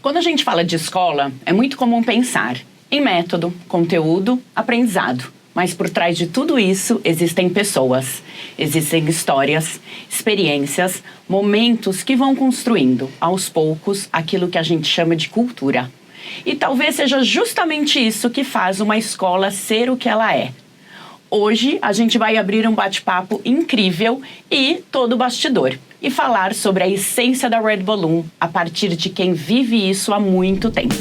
Quando a gente fala de escola, é muito comum pensar em método, conteúdo, aprendizado. Mas por trás de tudo isso existem pessoas, existem histórias, experiências, momentos que vão construindo, aos poucos, aquilo que a gente chama de cultura. E talvez seja justamente isso que faz uma escola ser o que ela é. Hoje, a gente vai abrir um bate-papo incrível e todo bastidor. E falar sobre a essência da Red Balloon a partir de quem vive isso há muito tempo.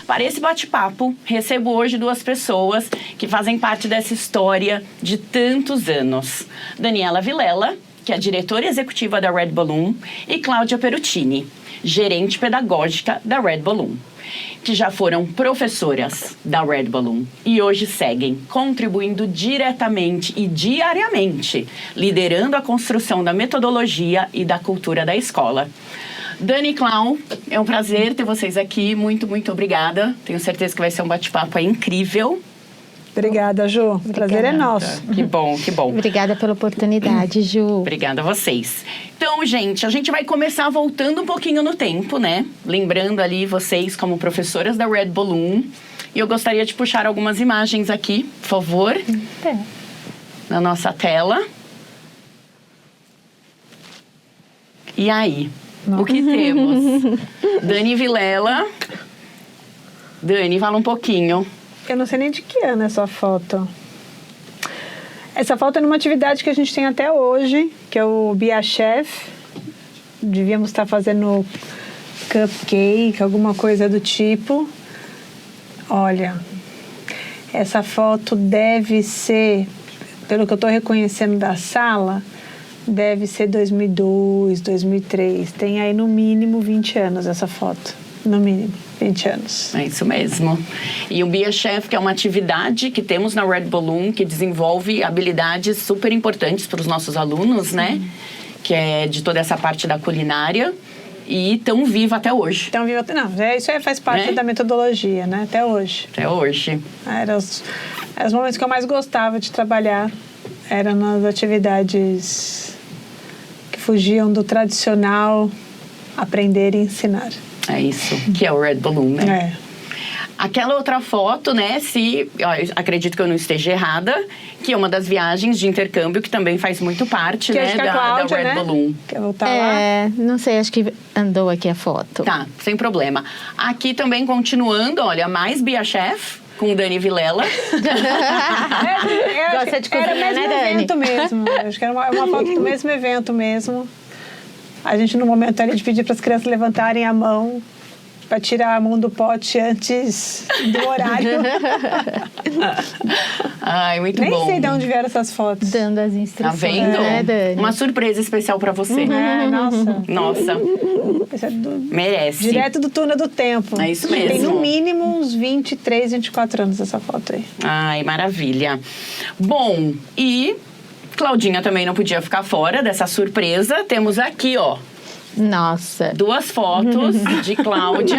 Para esse bate-papo, recebo hoje duas pessoas que fazem parte dessa história de tantos anos. Daniela Vilela, que é diretora executiva da Red Balloon, e Cláudia Perutini, gerente pedagógica da Red Balloon, que já foram professoras da Red Balloon e hoje seguem contribuindo diretamente e diariamente, liderando a construção da metodologia e da cultura da escola. Dani e Cláudia, é um prazer ter vocês aqui. Muito, muito obrigada. Tenho certeza que vai ser um bate-papo incrível. Obrigada, Ju. O prazer é nosso. Que bom, que bom. Obrigada pela oportunidade, Ju. Obrigada a vocês. Então, gente, a gente vai começar voltando um pouquinho no tempo, né? Lembrando ali vocês como professoras da Red Balloon. E eu gostaria de puxar algumas imagens aqui, por favor. Na nossa tela. E aí? Nossa. O que temos? Dani Vilela. Dani, fala um pouquinho. Eu não sei nem de que ano é essa foto. Essa foto é numa atividade que a gente tem até hoje, que é o Be a Chef. Devíamos estar fazendo cupcake, alguma coisa do tipo. Olha, essa foto deve ser, pelo que eu estou reconhecendo da sala, deve ser 2002, 2003. Tem aí no mínimo 20 anos essa foto. No mínimo, 20 anos. É isso mesmo. E o Be a Chef, que é uma atividade que temos na Red Balloon, que desenvolve habilidades super importantes para os nossos alunos, né? Que é de toda essa parte da culinária. E tão viva até hoje. Tão viva até... Não, isso aí faz parte da metodologia, né? Até hoje. Até hoje. Eram os momentos que eu mais gostava de trabalhar. Eram nas atividades que fugiam do tradicional aprender e ensinar. É isso, que é o Red Balloon, né? É. Aquela outra foto, né, acredito que eu não esteja errada, que é uma das viagens de intercâmbio que também faz muito parte, que né, Cláudia, da Red Balloon. Quer voltar lá? Não sei, acho que andou aqui a foto. Tá, sem problema. Aqui também continuando, olha, mais Be a Chef, com Dani Vilela. Gosta de cozinhar, né, Dani? Era o mesmo evento mesmo. Acho que era uma foto do mesmo evento mesmo. A gente, no momento ali, de pedir para as crianças levantarem a mão para tirar a mão do pote antes do horário. Ai, muito Nem bom. Nem sei de onde vieram essas fotos. Dando as instruções. Tá vendo? Né, Dani? Uma surpresa especial para você. Nossa. Merece. Direto do túnel do tempo. É isso mesmo. Tem no mínimo uns 23, 24 anos essa foto aí. Ai, maravilha. Bom, e Claudinha também não podia ficar fora dessa surpresa. Temos aqui, ó. Nossa. Duas fotos de Cláudia.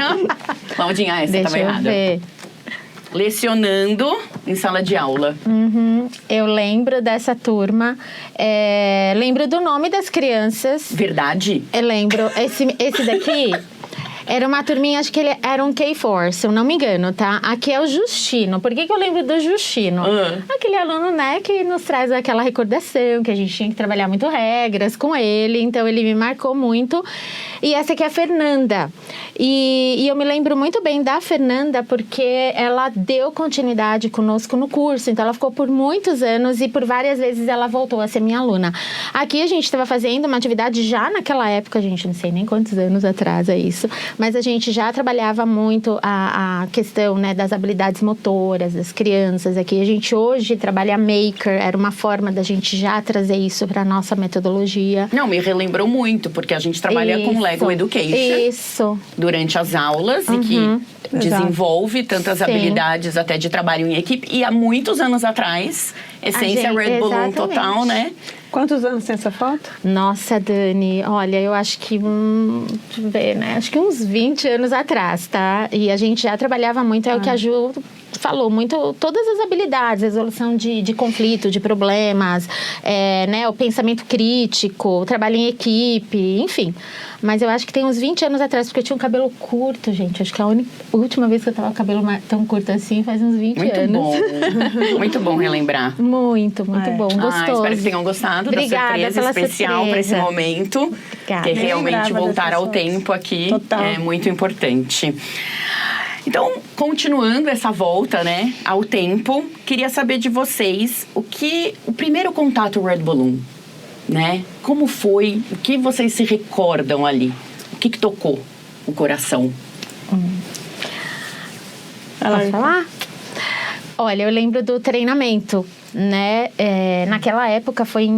Claudinha, essa estava errada. Ver. Lecionando em sala de aula. Eu lembro dessa turma. Lembro do nome das crianças. Verdade? Eu lembro. Esse daqui... Era uma turminha, acho que ele era um K4, se eu não me engano, tá? Aqui é o Justino. Por que eu lembro do Justino? Aquele aluno, né, que nos traz aquela recordação, que a gente tinha que trabalhar muito regras com ele. Então, ele me marcou muito. E essa aqui é a Fernanda. E eu me lembro muito bem da Fernanda, porque ela deu continuidade conosco no curso. Então, ela ficou por muitos anos e por várias vezes ela voltou a ser minha aluna. Aqui a gente estava fazendo uma atividade já naquela época, gente, não sei nem quantos anos atrás é isso. Mas a gente já trabalhava muito a questão, né, das habilidades motoras das crianças. Aqui a gente hoje trabalha maker, era uma forma da gente já trazer isso para a nossa metodologia. Não, me relembrou muito, porque a gente trabalha com Lego Education. Isso. Durante as aulas e que desenvolve tantas habilidades até de trabalho em equipe. E há muitos anos atrás, essência Red Balloon total, né? Quantos anos tem essa foto? Nossa, Dani, olha, eu acho que, deixa eu ver, né? Acho que uns 20 anos atrás, tá? E a gente já trabalhava muito, é o que a Ju falou muito todas as habilidades, resolução de conflito, de problemas, né, o pensamento crítico, o trabalho em equipe, enfim. Mas eu acho que tem uns 20 anos atrás, porque eu tinha um cabelo curto, gente. Acho que a última vez que eu tava com o cabelo tão curto assim faz uns 20 anos. Bom. Muito bom relembrar. Muito bom. Gostoso. Espero que tenham gostado. Obrigada da surpresa especial para esse momento. Obrigada. Que realmente voltar ao tempo aqui é muito importante. Então, continuando essa volta, né, ao tempo, queria saber de vocês o primeiro contato Red Balloon, né? Como foi? O que vocês se recordam ali? O que tocou o coração? Posso falar? Olha, eu lembro do treinamento, né? Naquela época foi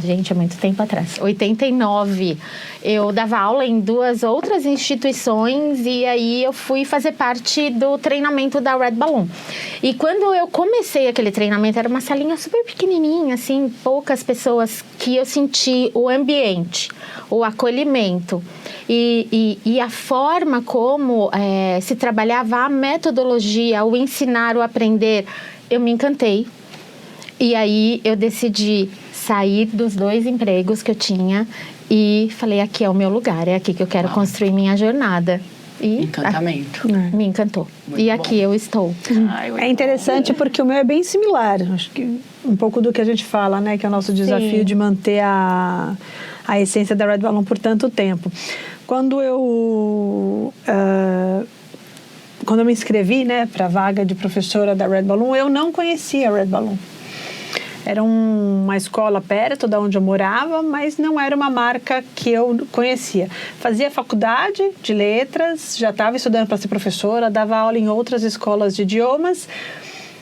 Gente, há muito tempo atrás. 89. Eu dava aula em 2 outras instituições e aí eu fui fazer parte do treinamento da Red Balloon. E quando eu comecei aquele treinamento, era uma salinha super pequenininha, assim, poucas pessoas, que eu senti o ambiente, o acolhimento e a forma como se trabalhava a metodologia, o ensinar, o aprender. Eu me encantei. E aí eu decidi sair dos 2 empregos que eu tinha e falei, aqui é o meu lugar, é aqui que eu quero construir minha jornada. E encantamento. Me encantou. Muito e aqui bom. Eu estou. É interessante porque o meu é bem similar. Acho que um pouco do que a gente fala, né? Que é o nosso desafio de manter a essência da Red Balloon por tanto tempo. Quando eu me inscrevi, né, para a vaga de professora da Red Balloon, eu não conhecia a Red Balloon. Era uma escola perto de onde eu morava, mas não era uma marca que eu conhecia. Fazia faculdade de letras, já estava estudando para ser professora, dava aula em outras escolas de idiomas.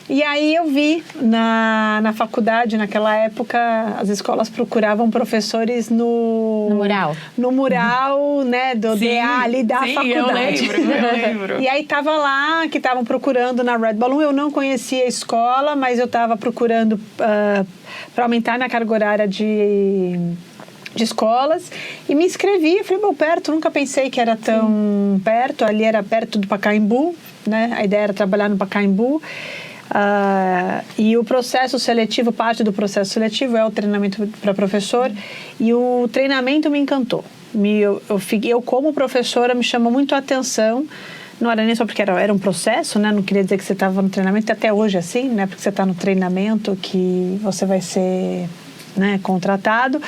E aí eu vi na faculdade, naquela época, as escolas procuravam professores no mural. No mural, né, do DA ali da faculdade. Eu lembro. E aí tava lá, que estavam procurando na Red Balloon. Eu não conhecia a escola, mas eu estava procurando para aumentar na carga horária de escolas e me inscrevi. Falei, bom, perto, nunca pensei que era tão perto. Ali era perto do Pacaembu, né? A ideia era trabalhar no Pacaembu. E o processo seletivo, parte do processo seletivo é o treinamento para professor, e o treinamento me encantou. Eu como professora, me chamou muito a atenção. Não era nem só porque era um processo, né? Não queria dizer que você estava no treinamento, até hoje é assim, né? Porque você está no treinamento que você vai ser, né, contratado.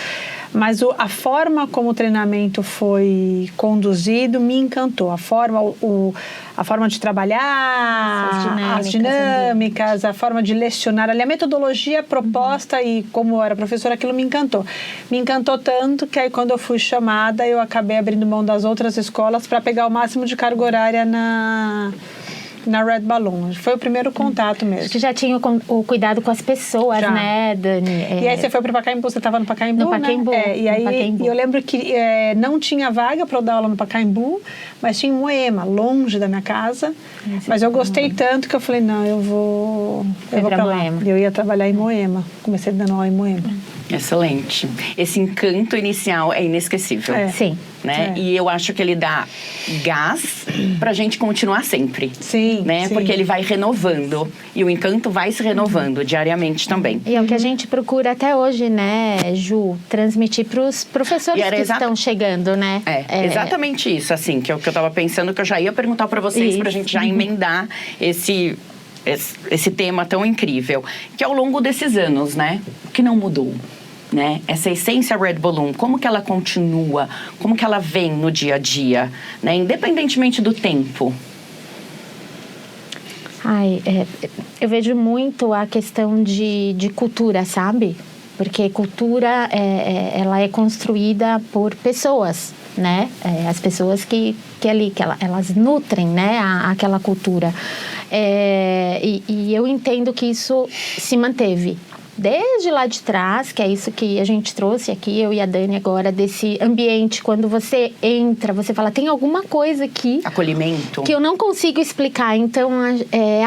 Mas a forma como o treinamento foi conduzido me encantou. A forma de trabalhar, as dinâmicas, a forma de lecionar ali, a metodologia proposta e como eu era professora, aquilo me encantou. Me encantou tanto que aí quando eu fui chamada, eu acabei abrindo mão das outras escolas para pegar o máximo de carga horária na Red Balloon. Foi o primeiro contato mesmo. Acho que já tinha o cuidado com as pessoas, já, né, Dani? E aí você foi para o Pacaembu, você estava no Pacaembu, no Pacaembu, né? E aí eu lembro que não tinha vaga para eu dar aula no Pacaembu, mas tinha em Moema, longe da minha casa. Mas eu gostei tanto que eu falei, não, eu vou para lá. Eu ia trabalhar em Moema. Comecei dando aula em Moema. Excelente. Esse encanto inicial é inesquecível. Sim. Né? E eu acho que ele dá gás pra gente continuar sempre. Sim, né? Sim. Porque ele vai renovando. E o encanto vai se renovando diariamente também. E é o que a gente procura até hoje, né, Ju? Transmitir pros professores que estão chegando, né? Exatamente isso, assim, que eu tava pensando, que eu já ia perguntar pra vocês, pra gente já emendar esse tema tão incrível. Que ao longo desses anos, né? O que não mudou? Né? Essa essência Red Balloon, como que ela continua, como que ela vem no dia a dia, né? Independentemente do tempo. Eu vejo muito a questão de cultura, sabe? Porque cultura, ela é construída por pessoas, né? As pessoas que elas nutrem, né, aquela cultura. E eu entendo que isso se manteve desde lá de trás, que é isso que a gente trouxe aqui, eu e a Dani agora, desse ambiente, quando você entra, você fala, tem alguma coisa aqui... Acolhimento. Que eu não consigo explicar. Então,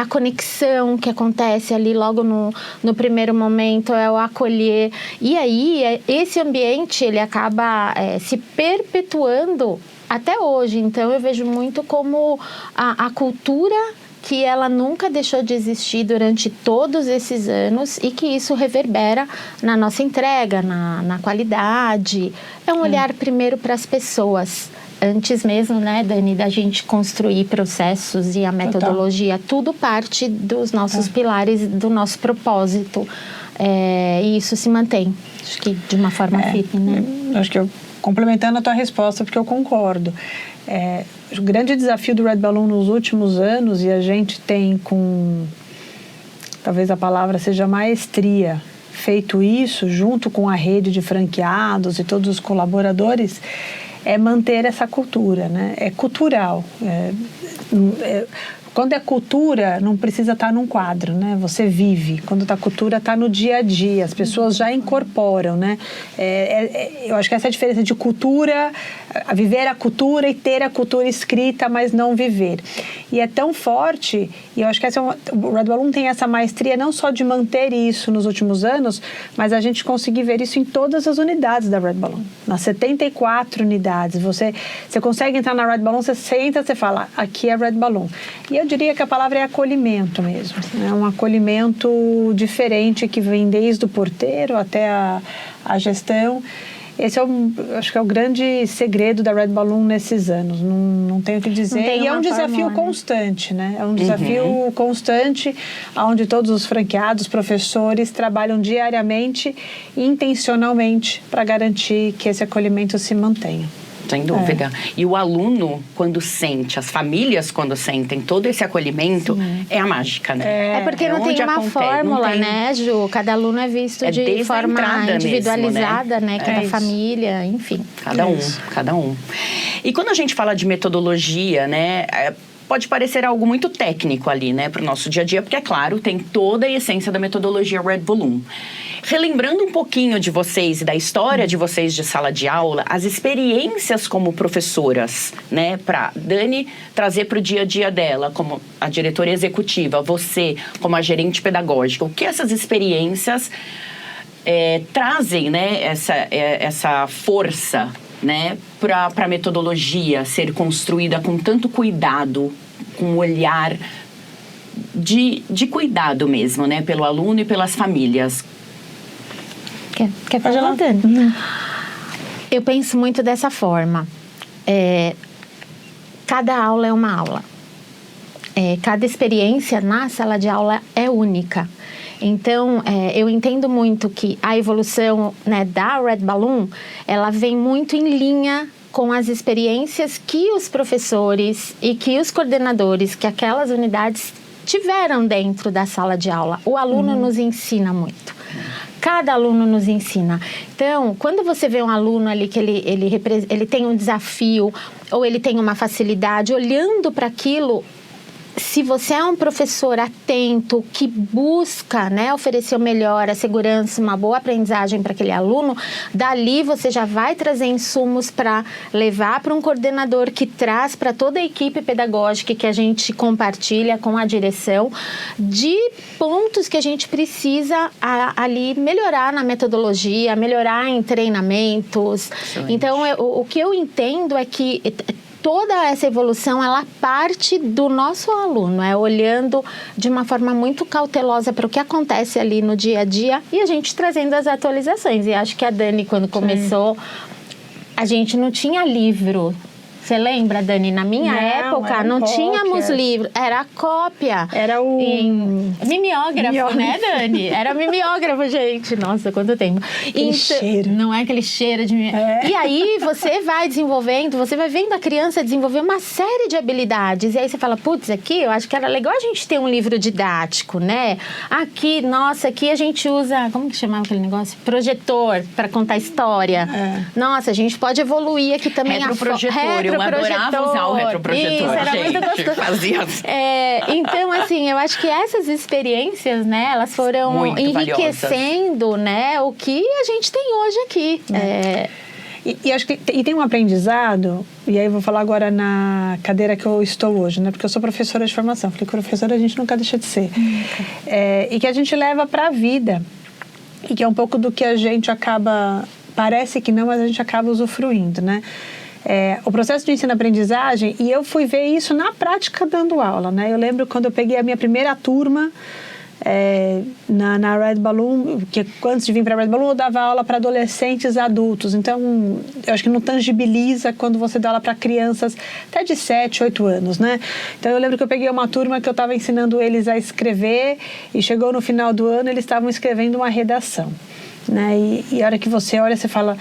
a conexão que acontece ali logo no primeiro momento, é o acolher. E aí, esse ambiente, ele acaba se perpetuando até hoje. Então, eu vejo muito como a cultura que ela nunca deixou de existir durante todos esses anos e que isso reverbera na nossa entrega, na qualidade. É um olhar primeiro para as pessoas. Antes mesmo, né, Dani, da gente construir processos e a metodologia, tudo parte dos nossos pilares, do nosso propósito. E isso se mantém, acho que de uma forma firme, né? Acho que complementando a tua resposta, porque eu concordo. O grande desafio do Red Balloon nos últimos anos, e a gente tem com, talvez a palavra seja maestria, feito isso junto com a rede de franqueados e todos os colaboradores, é manter essa cultura, né? É cultural. Quando é cultura, não precisa estar num quadro, né? Você vive. Quando a cultura está no dia a dia, as pessoas já incorporam, né? Eu acho que essa é a diferença de cultura, viver a cultura e ter a cultura escrita, mas não viver. E é tão forte, e eu acho que o Red Balloon tem essa maestria não só de manter isso nos últimos anos, mas a gente conseguir ver isso em todas as unidades da Red Balloon. Nas 74 unidades. Você consegue entrar na Red Balloon, você senta, você fala, aqui é Red Balloon. E eu diria que a palavra é acolhimento mesmo. É um acolhimento diferente que vem desde o porteiro até a gestão. Esse acho que é o grande segredo da Red Balloon nesses anos. Não tenho o que dizer. E é um desafio constante, né? É um desafio constante, onde todos os franqueados, professores trabalham diariamente e intencionalmente para garantir que esse acolhimento se mantenha. Sem dúvida. E o aluno, quando sente, as famílias, quando sentem todo esse acolhimento, é a mágica, né? É porque não tem uma fórmula, né, Ju? Cada aluno é visto de forma individualizada, mesmo, né? Cada família, enfim. Cada um. E quando a gente fala de metodologia, né? Pode parecer algo muito técnico ali, né, para o nosso dia a dia, porque, é claro, tem toda a essência da metodologia Red Balloon. Relembrando um pouquinho de vocês e da história de vocês de sala de aula, as experiências como professoras, né, para Dani trazer para o dia a dia dela, como a diretora executiva, você como a gerente pedagógica, o que essas experiências trazem, né, essa força, né, para a metodologia ser construída com tanto cuidado, com um olhar de cuidado mesmo, né, pelo aluno e pelas famílias. Quer falar, Dani? Eu penso muito dessa forma. Cada aula é uma aula. Cada experiência na sala de aula é única. Então, eu entendo muito que a evolução, né, da Red Balloon, ela vem muito em linha com as experiências que os professores e que os coordenadores, que aquelas unidades tiveram dentro da sala de aula. O aluno nos ensina muito. Cada aluno nos ensina. Então, quando você vê um aluno ali que ele tem um desafio ou ele tem uma facilidade, olhando para aquilo, se você é um professor atento, que busca, né, oferecer o melhor, a segurança, uma boa aprendizagem para aquele aluno, dali você já vai trazer insumos para levar para um coordenador que traz para toda a equipe pedagógica que a gente compartilha com a direção de pontos que a gente precisa ali melhorar na metodologia, melhorar em treinamentos. Excelente. Então, o que eu entendo é que toda essa evolução, ela parte do nosso aluno, olhando de uma forma muito cautelosa para o que acontece ali no dia a dia e a gente trazendo as atualizações. E acho que a Dani, quando começou, a gente não tinha livro. Você lembra, Dani? Na minha época, não tínhamos livro. Era cópia. Era o... mimeógrafo, né, Dani? Era mimeógrafo, gente. Nossa, quanto tempo. Aquele cheiro. Não é aquele cheiro de... E aí, você vai desenvolvendo, você vai vendo a criança desenvolver uma série de habilidades. E aí, você fala, putz, aqui eu acho que era legal a gente ter um livro didático, né? Aqui a gente usa... Como que chamava aquele negócio? Projetor, para contar história. Nossa, a gente pode evoluir aqui também. Retroprojetor. Eu adorava usar o retroprojetor. Isso, era gente, muito gostoso. Fazia... Então, assim, eu acho que essas experiências, né, elas foram muito enriquecendo, né, o que a gente tem hoje aqui. E acho que tem um aprendizado, e aí eu vou falar agora na cadeira que eu estou hoje, né, porque eu sou professora de formação. Falei que professora a gente nunca deixa de ser. E que a gente leva para a vida. E que é um pouco do que a gente acaba... Parece que não, mas a gente acaba usufruindo, né? o processo de ensino-aprendizagem, e eu fui ver isso na prática dando aula, né? Eu lembro quando eu peguei a minha primeira turma na Red Balloon, que antes de vir para a Red Balloon eu dava aula para adolescentes e adultos, então eu acho que não tangibiliza quando você dá aula para crianças até de 7, 8 anos, né? Então eu lembro que eu peguei uma turma que eu estava ensinando eles a escrever e chegou no final do ano eles estavam escrevendo uma redação, né? E a hora que você olha, você fala...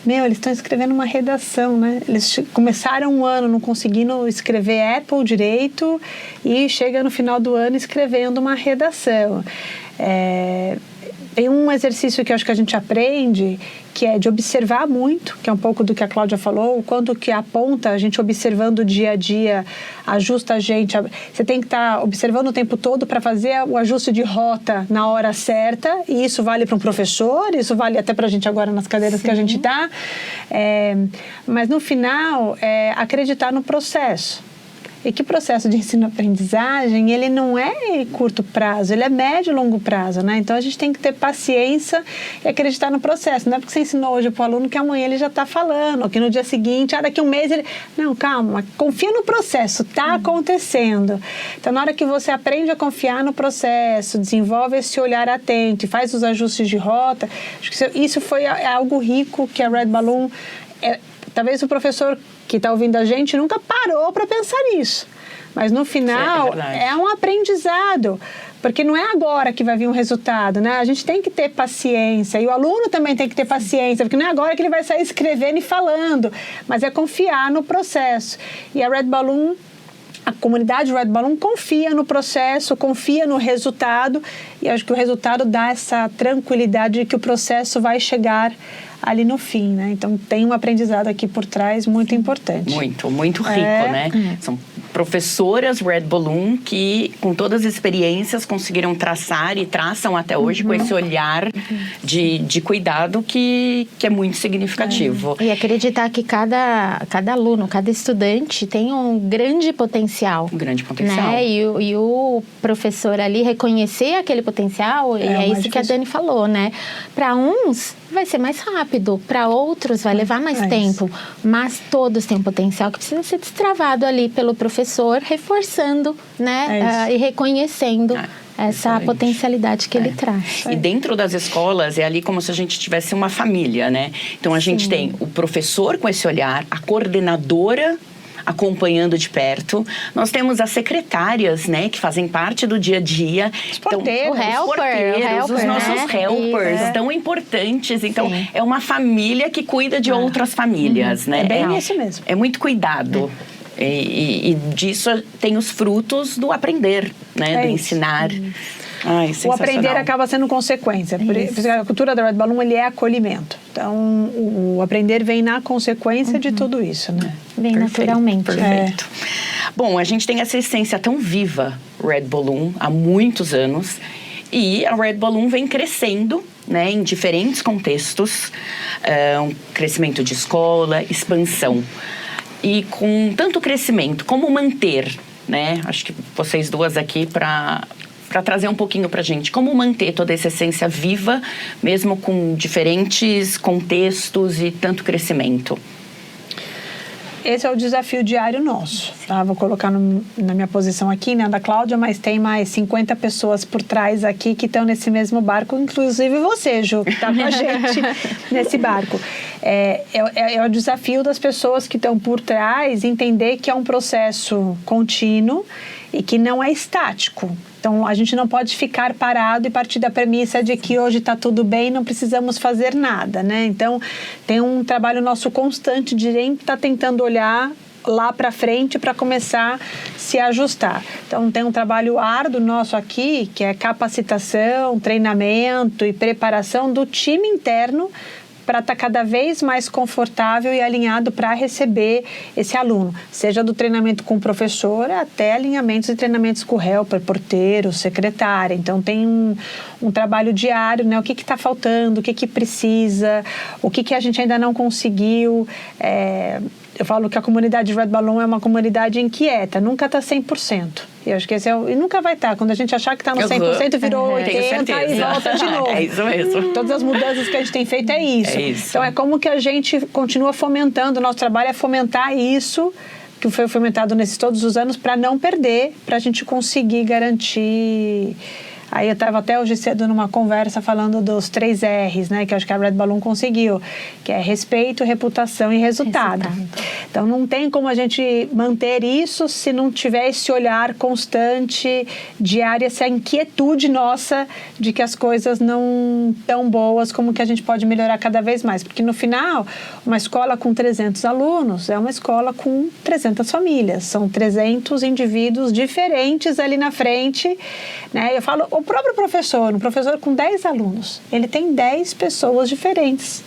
eles estão escrevendo uma redação, né? Eles começaram um ano não conseguindo escrever Apple direito e chega no final do ano escrevendo uma redação. Tem um exercício que eu acho que a gente aprende, que é de observar muito, que é um pouco do que a Cláudia falou, o quanto que aponta, a gente observando o dia a dia, ajusta a gente. Você tem que estar observando o tempo todo para fazer o ajuste de rota na hora certa, e isso vale para um professor, isso vale até para a gente agora nas cadeiras que a gente está. Mas no final, acreditar no processo. E que processo de ensino-aprendizagem, ele não é curto prazo, ele é médio e longo prazo, né? Então, a gente tem que ter paciência e acreditar no processo. Não é porque você ensinou hoje para o aluno que amanhã ele já está falando, ou que no dia seguinte, daqui a um mês ele... Não, calma, confia no processo, está acontecendo. Então, na hora que você aprende a confiar no processo, desenvolve esse olhar atento e faz os ajustes de rota, acho que isso foi algo rico que a Red Balloon... Talvez o professor que está ouvindo a gente nunca parou para pensar nisso. Mas no final é um aprendizado, porque não é agora que vai vir um resultado, né? A gente tem que ter paciência, e o aluno também tem que ter paciência, porque não é agora que ele vai sair escrevendo e falando, mas é confiar no processo. E a Red Balloon, a comunidade Red Balloon confia no processo, confia no resultado, e acho que o resultado dá essa tranquilidade de que o processo vai chegar ali no fim, né? Então tem um aprendizado aqui por trás muito importante. Muito rico, né? São professoras Red Balloon que, com todas as experiências, conseguiram traçar e traçam até hoje com esse olhar de cuidado que é muito significativo. E acreditar que cada aluno, cada estudante tem um grande potencial. Né? E o professor ali reconhecer aquele potencial, e é isso que a Dani falou, né? Para uns vai ser mais rápido, para outros vai levar mais tempo, mas todos têm um potencial que precisa ser destravado ali pelo professor, reforçando, né? E reconhecendo essa potencialidade que ele traz. E dentro das escolas é ali como se a gente tivesse uma família, né? Então a gente tem o professor com esse olhar, a coordenadora acompanhando de perto. Nós temos as secretárias, né, que fazem parte do dia a dia. Os porteiros, os nossos helpers, tão importantes. Então, é uma família que cuida de outras famílias, né? É bem isso mesmo. É muito cuidado. E disso tem os frutos do aprender, né? Do ensinar. O aprender acaba sendo consequência. A cultura da Red Balloon, ele é acolhimento. Então, o aprender vem na consequência de tudo isso, né? Vem naturalmente. Perfeito. Bom, a gente tem essa essência tão viva, Red Balloon, há muitos anos. E a Red Balloon vem crescendo, né, em diferentes contextos. Um crescimento de escola, expansão. E com tanto crescimento, como manter, né? Acho que vocês duas aqui para trazer um pouquinho para a gente, como manter toda essa essência viva, mesmo com diferentes contextos e tanto crescimento? Esse é o desafio diário nosso, tá? Vou colocar na minha posição aqui, né, da Cláudia, mas tem mais 50 pessoas por trás aqui que estão nesse mesmo barco, inclusive você, Ju, que está com a gente nesse barco. É o desafio das pessoas que estão por trás entender que é um processo contínuo e que não é estático. Então, a gente não pode ficar parado e partir da premissa de que hoje está tudo bem, não precisamos fazer nada, né? Então, tem um trabalho nosso constante de estar tentando olhar lá para frente para começar a se ajustar. Então, tem um trabalho árduo nosso aqui, que é capacitação, treinamento e preparação do time interno para estar cada vez mais confortável e alinhado para receber esse aluno, seja do treinamento com o professor até alinhamentos e treinamentos com o helper, porteiro, secretária. Então, tem um trabalho diário, né? O que está faltando, o que precisa, o que a gente ainda não conseguiu. Eu falo que a comunidade Red Balloon é uma comunidade inquieta, nunca está 100%. E eu acho que esse e nunca vai estar. Quando a gente achar que está no 100%, virou 80% e volta de novo. É isso mesmo. Todas as mudanças que a gente tem feito é isso. Então, é como que a gente continua fomentando. O nosso trabalho é fomentar isso, que foi fomentado nesses todos os anos, para não perder, para a gente conseguir garantir. Aí eu estava até hoje cedo numa conversa falando dos 3 R's, né? Que eu acho que a Red Balloon conseguiu, que é respeito, reputação e resultado. Então não tem como a gente manter isso se não tiver esse olhar constante, diário, essa inquietude nossa de que as coisas não tão boas, como que a gente pode melhorar cada vez mais. Porque no final, uma escola com 300 alunos é uma escola com 300 famílias. São 300 indivíduos diferentes ali na frente, né? Eu falo, o próprio professor, um professor com 10 alunos, ele tem 10 pessoas diferentes,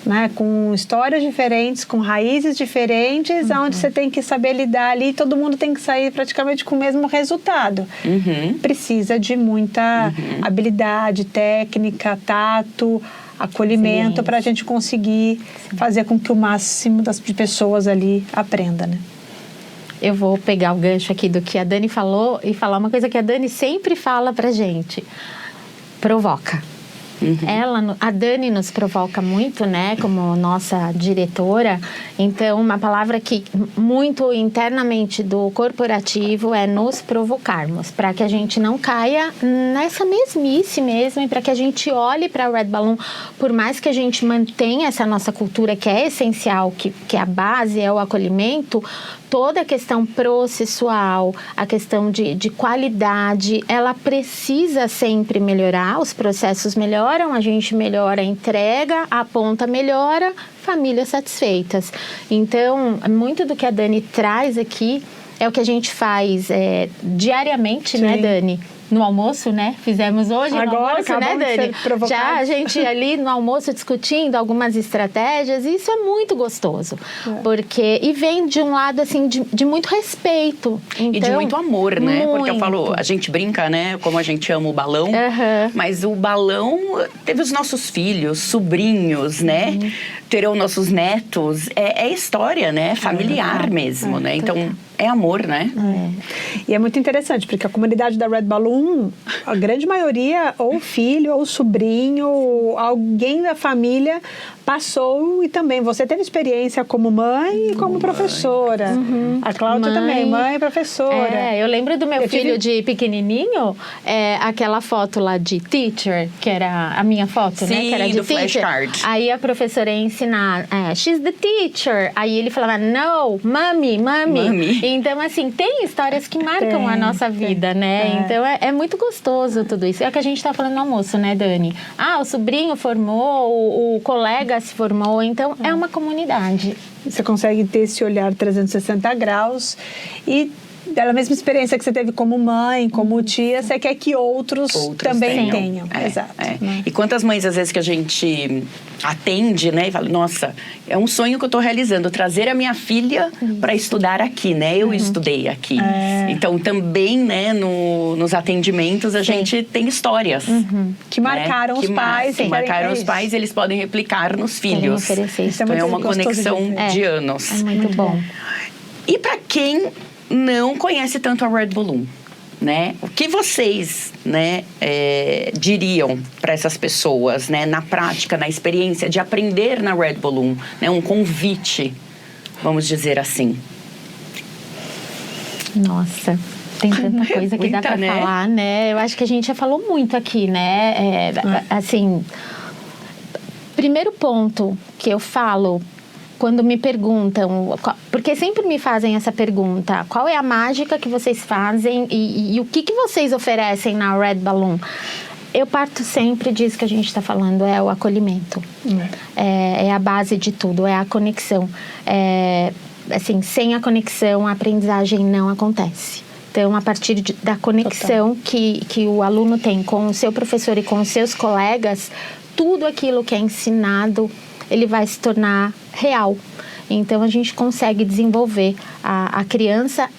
né? Com histórias diferentes, com raízes diferentes, onde você tem que saber lidar ali, todo mundo tem que sair praticamente com o mesmo resultado. Precisa de muita habilidade, técnica, tato, acolhimento para a gente conseguir fazer com que o máximo de pessoas ali aprenda, né? Eu vou pegar o gancho aqui do que a Dani falou e falar uma coisa que a Dani sempre fala pra gente. Provoca. A Dani nos provoca muito, né, como nossa diretora. Então, uma palavra que muito internamente do corporativo é nos provocarmos, para que a gente não caia nessa mesmice mesmo e para que a gente olhe para a Red Balloon, por mais que a gente mantenha essa nossa cultura que é essencial, que a base é o acolhimento, toda a questão processual, a questão de qualidade, ela precisa sempre melhorar, os processos melhoram, a gente melhora a entrega, a ponta melhora, famílias satisfeitas. Então, muito do que a Dani traz aqui é o que a gente faz diariamente, né, Dani? No almoço, né? Fizemos hoje no almoço, né, Dani? Já a gente ali no almoço discutindo algumas estratégias, e isso é muito gostoso. Porque, e vem de um lado, assim, de muito respeito. Então, e de muito amor, né? Muito. Porque eu falo, a gente brinca, né? Como a gente ama o balão. Mas o balão teve os nossos filhos, sobrinhos, né? Terão nossos netos. É história, né? Familiar mesmo, né? Então, é amor, né? E é muito interessante, porque a comunidade da Red Balloon, a grande maioria, ou filho, ou sobrinho, ou alguém da família passou, e também você teve experiência como mãe e como professora. A Cláudia também, mãe e professora. Eu lembro do meu filho de pequenininho, aquela foto lá de teacher, que era a minha foto, né? Que era de do teacher. flashcard. Aí a professora ia ensinar, she's the teacher. Aí ele falava, no, mommy. Então, assim, tem histórias que marcam a nossa vida, né? Então, é muito gostoso tudo isso. É o que a gente tá falando no almoço, né, Dani? O sobrinho formou, o colega se formou. Então, é uma comunidade. Você consegue ter esse olhar 360 graus e da mesma experiência que você teve como mãe, como tia, você quer que outros também tenham. Exato. E quantas mães, às vezes, que a gente atende, né? E fala, nossa, é um sonho que eu tô realizando, trazer a minha filha para estudar aqui, né? Eu estudei aqui. Então, também, né, nos atendimentos, a gente tem histórias. Que marcaram os pais. Que marcaram os pais, eles podem replicar nos filhos. Então, é uma conexão de anos. É muito bom. E para quem não conhece tanto a Red Balloon, né? O que vocês, né, diriam para essas pessoas, né, na prática, na experiência de aprender na Red Balloon, né, um convite, vamos dizer assim? Nossa, tem tanta coisa que dá para falar, né? Eu acho que a gente já falou muito aqui, né? Assim, primeiro ponto que eu falo quando me perguntam, porque sempre me fazem essa pergunta, qual é a mágica que vocês fazem e o que vocês oferecem na Red Balloon? Eu parto sempre disso que a gente está falando, é o acolhimento. É a base de tudo, é a conexão. Assim, sem a conexão, a aprendizagem não acontece. Então, a partir da conexão que o aluno tem com o seu professor e com os seus colegas, tudo aquilo que é ensinado, ele vai se tornar real. Então, a gente consegue desenvolver a criança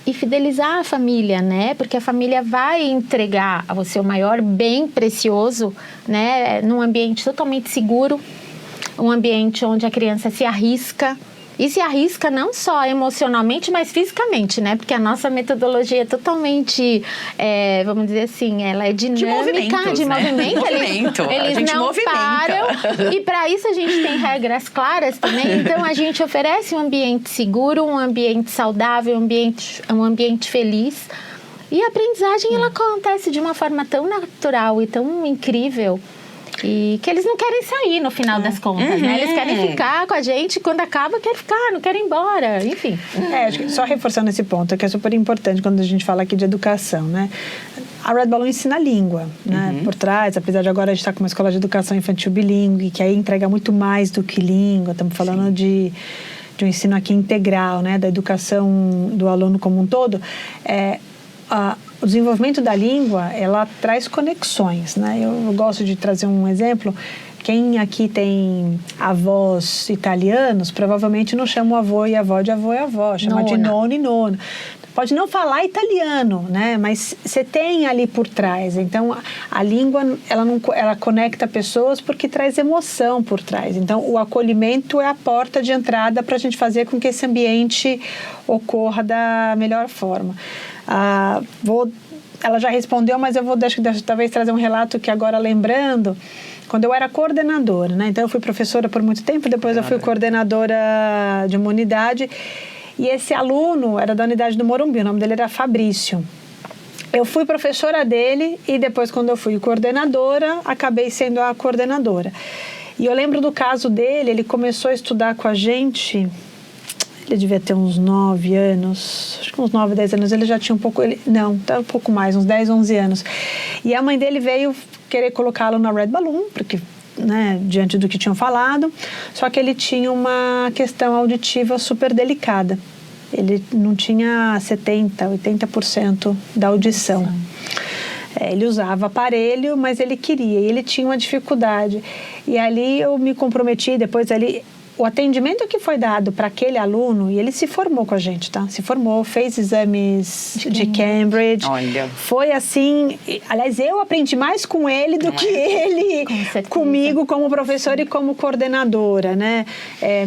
e fidelizar a família, né? Porque a família vai entregar o seu maior bem precioso, né? Num ambiente totalmente seguro, um ambiente onde a criança se arrisca e se arrisca não só emocionalmente, mas fisicamente, né? Porque a nossa metodologia é totalmente, vamos dizer assim, ela é dinâmica, de movimento. Eles não param. E para isso a gente tem regras claras também. Então a gente oferece um ambiente seguro, um ambiente saudável, um ambiente feliz. E a aprendizagem ela acontece de uma forma tão natural e tão incrível. E que eles não querem sair no final das contas, né? Eles querem ficar com a gente, quando acaba, querem ficar, não querem ir embora, enfim. Acho que só reforçando esse ponto, que é super importante quando a gente fala aqui de educação, né? A Red Balloon ensina língua, né? Por trás, apesar de agora a gente estar com uma escola de educação infantil bilíngue, que aí entrega muito mais do que língua, estamos falando de um ensino aqui integral, né? Da educação do aluno como um todo, o desenvolvimento da língua, ela traz conexões, né? Eu gosto de trazer um exemplo. Quem aqui tem avós italianos, provavelmente não chama o avô e a avó de avô e avó, chama de nono e nono. Pode não falar italiano, né? Mas você tem ali por trás. Então, a língua, ela conecta pessoas porque traz emoção por trás. Então, o acolhimento é a porta de entrada para a gente fazer com que esse ambiente ocorra da melhor forma. Ela já respondeu, mas eu vou talvez trazer um relato que agora lembrando, quando eu era coordenadora, né? Então eu fui professora por muito tempo, depois eu fui coordenadora de uma unidade, e esse aluno era da unidade do Morumbi, o nome dele era Fabrício. Eu fui professora dele e depois, quando eu fui coordenadora, acabei sendo a coordenadora. E eu lembro do caso dele, ele começou a estudar com a gente. Ele devia ter uns 9 anos, acho que uns 9, 10 anos, ele já tinha um pouco, um pouco mais, uns 10, 11 anos. E a mãe dele veio querer colocá-lo na Red Balloon, porque, né, diante do que tinham falado, só que ele tinha uma questão auditiva super delicada. Ele não tinha 70%, 80% da audição. Ele usava aparelho, mas ele queria, e ele tinha uma dificuldade. E ali eu me comprometi, depois ali... O atendimento que foi dado para aquele aluno, e ele se formou com a gente, tá? Se formou, fez exames de Cambridge. Olha. Foi assim... Aliás, eu aprendi mais com ele do que ele comigo como professora e como coordenadora, né?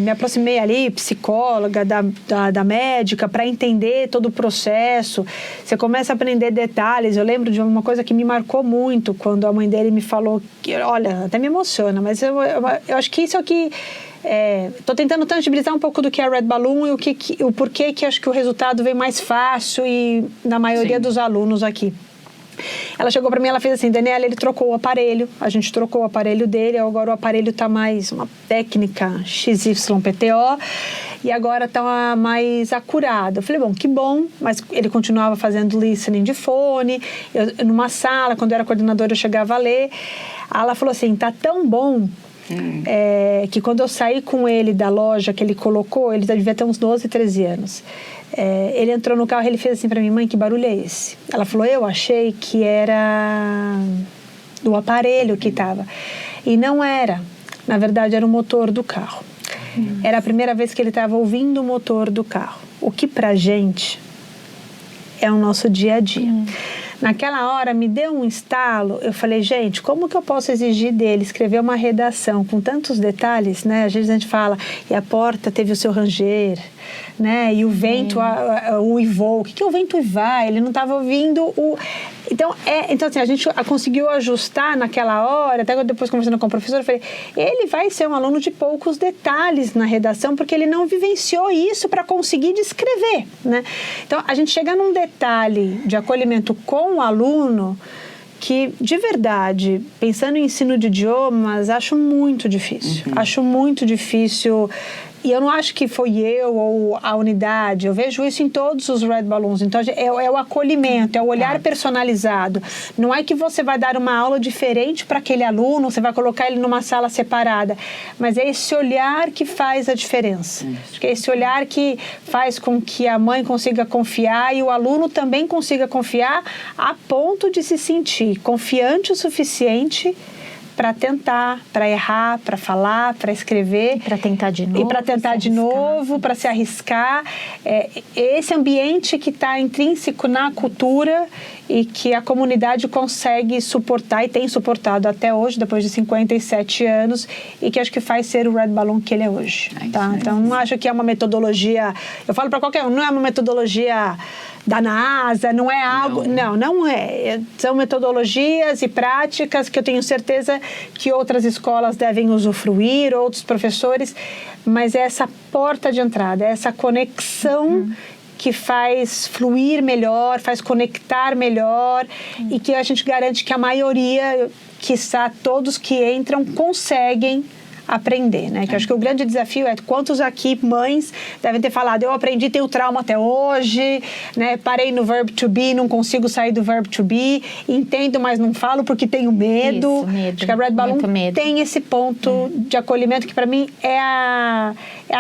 Me aproximei ali, psicóloga, da médica, para entender todo o processo. Você começa a aprender detalhes. Eu lembro de uma coisa que me marcou muito, quando a mãe dele me falou... Olha, até me emociona, mas eu acho que isso é o que... Estou tentando tangibilizar um pouco do que é a Red Balloon e o porquê que acho que o resultado vem mais fácil e na maioria dos alunos aqui. Ela chegou para mim, ela fez assim: Daniela, ele trocou o aparelho, a gente trocou o aparelho dele, agora o aparelho está mais uma técnica XYPTO e agora está mais acurado. Eu falei, bom, que bom, mas ele continuava fazendo listening de fone, numa sala, quando eu era coordenadora eu chegava a ler. Ela falou assim, tá tão bom que quando eu saí com ele da loja que ele colocou, ele devia ter uns 12, 13 anos. Ele entrou no carro e ele fez assim para mim: mãe, que barulho é esse? Ela falou: eu achei que era do aparelho que estava. E não era. Na verdade, era o motor do carro. Era a primeira vez que ele estava ouvindo o motor do carro. O que pra gente é o nosso dia a dia. Naquela hora me deu um estalo, eu falei, gente, como que eu posso exigir dele escrever uma redação com tantos detalhes, né? Às vezes a gente fala, e a porta teve o seu ranger, né? E o vento uivou. O que é o vento uivar? Ele não estava ouvindo o... Então assim, a gente conseguiu ajustar naquela hora, até depois conversando com o professor, eu falei, ele vai ser um aluno de poucos detalhes na redação, porque ele não vivenciou isso para conseguir descrever, né? Então, a gente chega num detalhe de acolhimento com o aluno que, de verdade, pensando em ensino de idiomas, acho muito difícil. Acho muito difícil. E eu não acho que foi eu ou a unidade, eu vejo isso em todos os Red Balloons. Então, é o acolhimento, é o olhar personalizado. Não é que você vai dar uma aula diferente para aquele aluno, você vai colocar ele numa sala separada, mas é esse olhar que faz a diferença. Acho que é esse olhar que faz com que a mãe consiga confiar e o aluno também consiga confiar a ponto de se sentir confiante o suficiente para tentar, para errar, para falar, para escrever. Para tentar de novo. E para tentar de novo, para se arriscar. Esse ambiente que está intrínseco na cultura e que a comunidade consegue suportar e tem suportado até hoje, depois de 57 anos, e que acho que faz ser o Red Balloon que ele é hoje. Tá? Então, não acho que é uma metodologia... Eu falo para qualquer um, não é uma metodologia da NASA, não é algo... Não é. São metodologias e práticas que eu tenho certeza que outras escolas devem usufruir, outros professores, mas é essa porta de entrada, é essa conexão que faz fluir melhor, faz conectar melhor e que a gente garante que a maioria, quiçá todos que entram, conseguem aprender, né? Que eu acho que o grande desafio é quantos aqui, mães, devem ter falado, eu aprendi, tenho trauma até hoje, né? Parei no verb to be, não consigo sair do verb to be, entendo, mas não falo porque tenho medo. Isso, medo. Acho que a Red Balloon tem esse ponto de acolhimento que para mim é a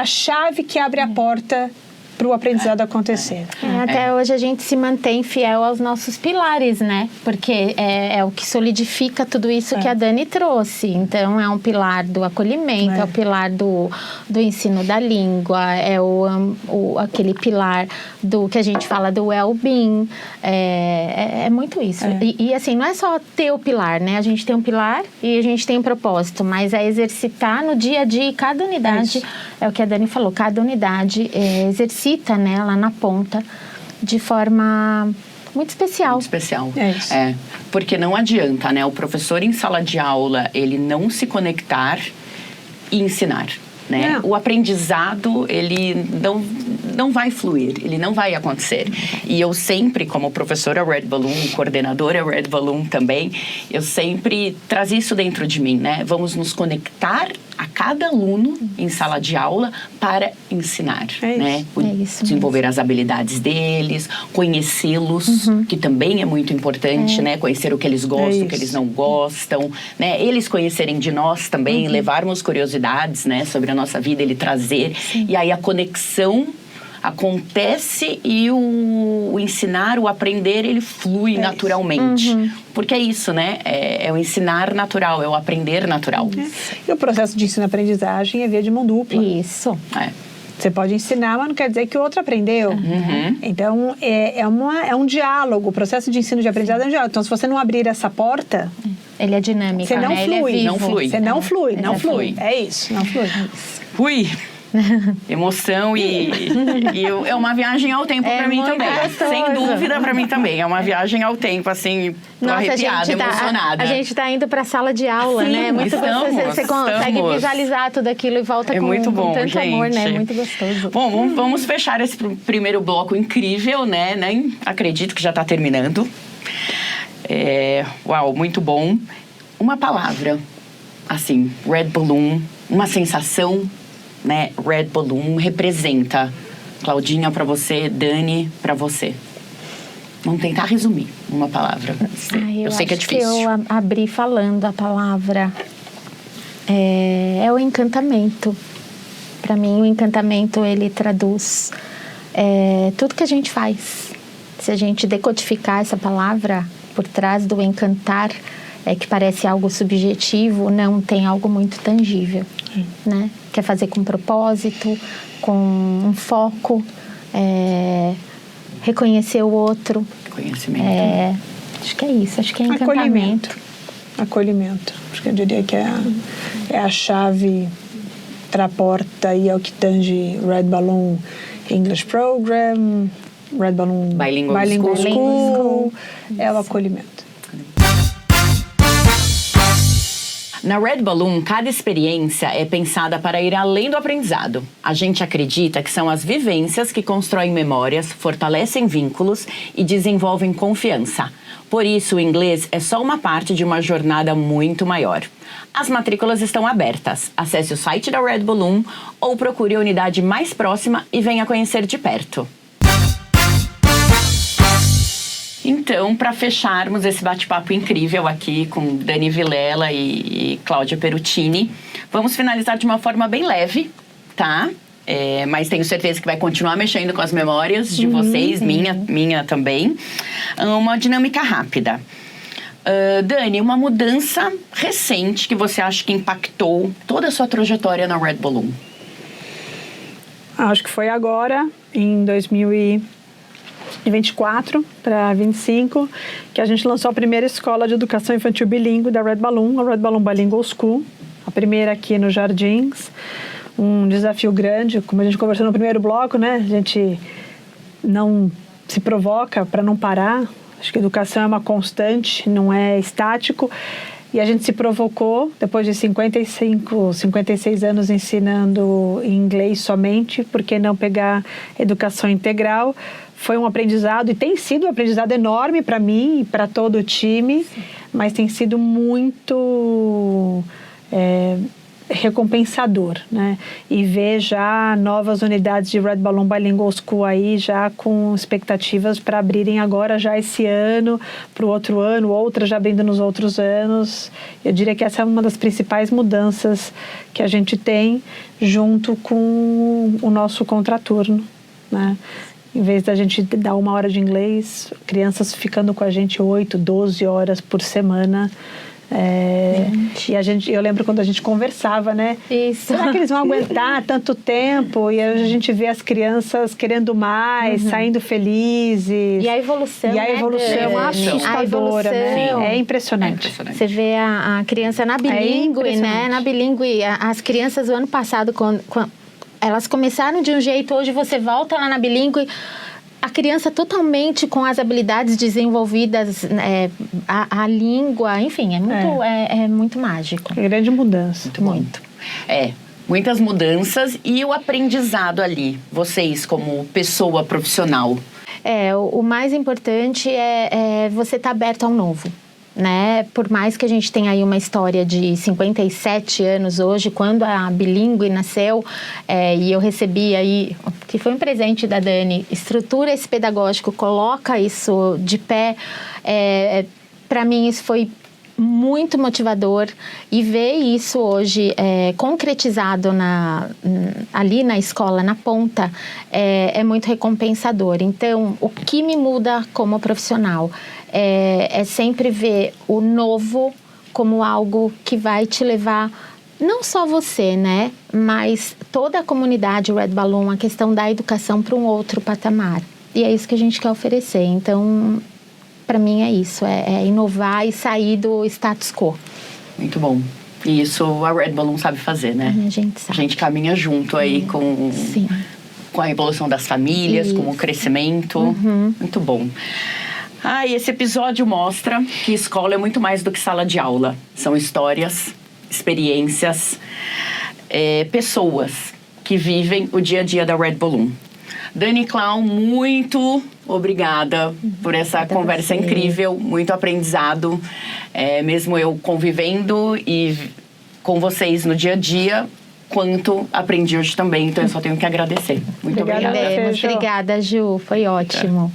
chave que abre a porta para o aprendizado acontecer. Até hoje a gente se mantém fiel aos nossos pilares, né? Porque é o que solidifica tudo isso que a Dani trouxe. Então, é um pilar do acolhimento, é o pilar do ensino da língua, é aquele pilar do que a gente fala do well-being. É muito isso. E assim, não é só ter o pilar, né? A gente tem um pilar e a gente tem um propósito, mas é exercitar no dia a dia. Cada unidade, é o que a Dani falou, cada unidade exercita, né, lá na ponta, de forma muito especial. Muito especial. É isso. Porque não adianta, né, o professor em sala de aula, ele não se conectar e ensinar, né? O aprendizado, ele não vai fluir, ele não vai acontecer. E eu sempre, como professora Red Balloon, coordenadora Red Balloon também, eu sempre trazia isso dentro de mim, né? Vamos nos conectar a cada aluno em sala de aula para ensinar, né? Desenvolver as habilidades deles, conhecê-los, que também é muito importante, né? Conhecer o que eles gostam, o que eles não gostam, né? Eles conhecerem de nós também, levarmos curiosidades, né? Sobre a nossa vida, ele trazer. E aí a conexão acontece e o ensinar, o aprender, ele flui naturalmente. Porque é isso, né? É o ensinar natural, é o aprender natural. E o processo de ensino-aprendizagem é via de mão dupla. Isso. Você pode ensinar, mas não quer dizer que o outro aprendeu. Então, é um diálogo. O processo de ensino de aprendizagem é um diálogo. Então, se você não abrir essa porta... Ele é dinâmico, você não flui. Não flui. Você não flui, não flui. É isso, não flui. Ui! Emoção e é uma viagem ao tempo para mim também. Gostoso. Sem dúvida, para mim também. É uma viagem ao tempo, assim, arrepiada, emocionada. A gente tá indo pra sala de aula, né? Muito gostoso. Você consegue visualizar tudo aquilo e volta com tanto amor, né? Muito gostoso. Bom, vamos fechar esse primeiro bloco incrível, né? Nem acredito que já tá terminando. Uau, muito bom. Uma palavra, assim, Red Balloon, uma sensação, né? Red Balloon representa. Claudinha, para você, Dani, para você. Vamos tentar resumir uma palavra. Eu sei que é difícil. Eu abri falando a palavra é o encantamento. Para mim, o encantamento, ele traduz tudo que a gente faz. Se a gente decodificar essa palavra por trás do encantar, que parece algo subjetivo, não tem algo muito tangível, né? Quer fazer com propósito, com um foco, reconhecer o outro. Conhecimento. Acho que é isso, acho que é encantamento. Acolhimento. Acho que eu diria que é a chave para a porta e é o que tange Red Balloon English Program, Red Balloon Bilingual School, é o acolhimento. Na Red Balloon, cada experiência é pensada para ir além do aprendizado. A gente acredita que são as vivências que constroem memórias, fortalecem vínculos e desenvolvem confiança. Por isso, o inglês é só uma parte de uma jornada muito maior. As matrículas estão abertas. Acesse o site da Red Balloon ou procure a unidade mais próxima e venha conhecer de perto. Então, para fecharmos esse bate-papo incrível aqui com Dani Vilela e Cláudia Perutini, vamos finalizar de uma forma bem leve, tá? Mas tenho certeza que vai continuar mexendo com as memórias de vocês, minha também. Uma dinâmica rápida. Dani, uma mudança recente que você acha que impactou toda a sua trajetória na Red Balloon? Acho que foi agora, em 2024 para 25, que a gente lançou a primeira escola de educação infantil bilíngue da Red Balloon, a Red Balloon Bilingual School, a primeira aqui nos Jardins. Um desafio grande, como a gente conversou no primeiro bloco, né? A gente não se provoca para não parar. Acho que a educação é uma constante, não é estático. E a gente se provocou, depois de 56 anos ensinando em inglês somente, por que não pegar educação integral? Foi um aprendizado, e tem sido um aprendizado enorme para mim e para todo o time, mas tem sido muito recompensador, né? E ver já novas unidades de Red Balloon Bilingual School aí, já com expectativas para abrirem agora já esse ano, para o outro ano, outras já abrindo nos outros anos. Eu diria que essa é uma das principais mudanças que a gente tem junto com o nosso contraturno, né? Em vez da gente dar 1 hora de inglês, crianças ficando com a gente 8, 12 horas por semana. E eu lembro quando a gente conversava, né? Isso. Será que eles vão aguentar tanto tempo? E a gente vê as crianças querendo mais, saindo felizes. E a evolução, E a evolução é assustadora, né? É impressionante. Você vê a criança na bilíngue, né? Na bilíngue, as crianças do ano passado, quando elas começaram de um jeito, hoje você volta lá na bilíngue, a criança totalmente com as habilidades desenvolvidas, a língua, enfim, é muito mágico. É grande mudança. Muito. Muitas mudanças e o aprendizado ali, vocês como pessoa profissional. O mais importante é você estar aberto ao novo. Né? Por mais que a gente tenha aí uma história de 57 anos hoje, quando a bilíngue nasceu, e eu recebi aí, que foi um presente da Dani, estrutura esse pedagógico, coloca isso de pé, para mim isso foi muito motivador, e ver isso hoje concretizado ali na escola, na ponta, é muito recompensador. Então, o que me muda como profissional é sempre ver o novo como algo que vai te levar, não só você, né, mas toda a comunidade Red Balloon, a questão da educação para um outro patamar. E é isso que a gente quer oferecer. Então, para mim é isso, é inovar e sair do status quo. Muito bom. E isso a Red Balloon sabe fazer, né? A gente sabe. A gente caminha junto aí com a evolução das famílias, com o crescimento. Muito bom. E esse episódio mostra que escola é muito mais do que sala de aula. São histórias, experiências, pessoas que vivem o dia a dia da Red Balloon. Dani Clown, muito obrigada por essa conversa incrível, muito aprendizado. Mesmo eu convivendo e com vocês no dia a dia, quanto aprendi hoje também. Então, eu só tenho que agradecer. Muito obrigada. Obrigada, Ju. Foi ótimo.